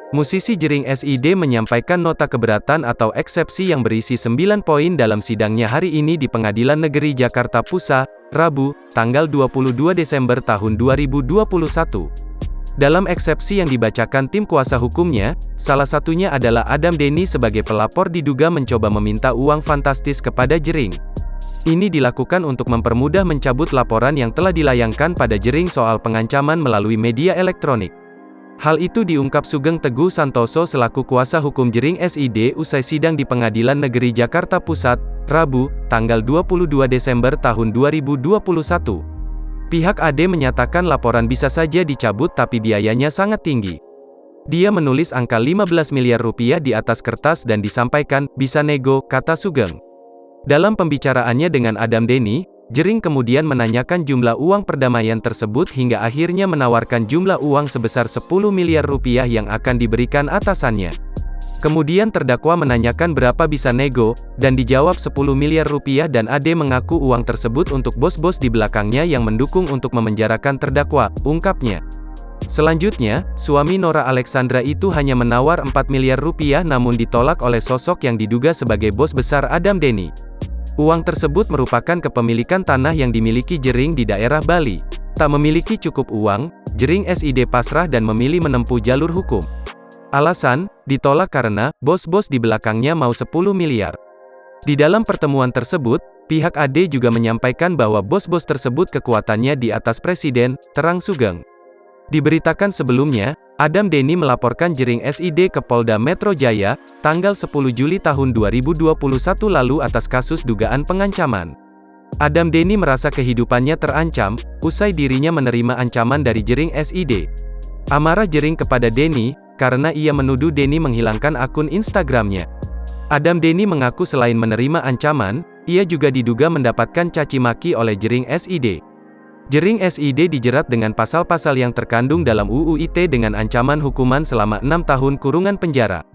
Musisi Jering SID menyampaikan nota keberatan atau eksepsi yang berisi 9 poin dalam sidangnya hari ini di Pengadilan Negeri Jakarta Pusat, Rabu, tanggal 22 Desember tahun 2021. Dalam eksepsi yang dibacakan tim kuasa hukumnya, salah satunya adalah Adam Denny sebagai pelapor diduga mencoba meminta uang fantastis kepada Jering. Ini dilakukan untuk mempermudah mencabut laporan yang telah dilayangkan pada Jering soal pengancaman melalui media elektronik. Hal itu diungkap Sugeng Teguh Santoso selaku kuasa hukum Jering SID usai sidang di Pengadilan Negeri Jakarta Pusat, Rabu, tanggal 22 Desember tahun 2021. Pihak AD menyatakan laporan bisa saja dicabut tapi biayanya sangat tinggi. Dia menulis angka 15 miliar rupiah di atas kertas dan disampaikan, bisa nego, kata Sugeng. Dalam pembicaraannya dengan Adam Denny, Jering kemudian menanyakan jumlah uang perdamaian tersebut hingga akhirnya menawarkan jumlah uang sebesar 10 miliar rupiah yang akan diberikan atasannya. Kemudian terdakwa menanyakan berapa bisa nego, dan dijawab 10 miliar rupiah dan AD mengaku uang tersebut untuk bos-bos di belakangnya yang mendukung untuk memenjarakan terdakwa, ungkapnya. Selanjutnya, suami Nora Alexandra itu hanya menawar 4 miliar rupiah namun ditolak oleh sosok yang diduga sebagai bos besar Adam Denny. Uang tersebut merupakan kepemilikan tanah yang dimiliki Jering di daerah Bali. Tak memiliki cukup uang, Jering SID pasrah dan memilih menempuh jalur hukum. Alasan, ditolak karena, bos-bos di belakangnya mau 10 miliar. Di dalam pertemuan tersebut, pihak AD juga menyampaikan bahwa bos-bos tersebut kekuatannya di atas presiden, terang Sugeng. Diberitakan sebelumnya, Adam Denny melaporkan Jering SID ke Polda Metro Jaya, tanggal 10 Juli tahun 2021 lalu atas kasus dugaan pengancaman. Adam Denny merasa kehidupannya terancam, usai dirinya menerima ancaman dari Jering SID. Amarah Jering kepada Denny, karena ia menuduh Denny menghilangkan akun Instagramnya. Adam Denny mengaku selain menerima ancaman, ia juga diduga mendapatkan caci maki oleh Jering SID. Jering SID dijerat dengan pasal-pasal yang terkandung dalam UU ITE dengan ancaman hukuman selama 6 tahun kurungan penjara.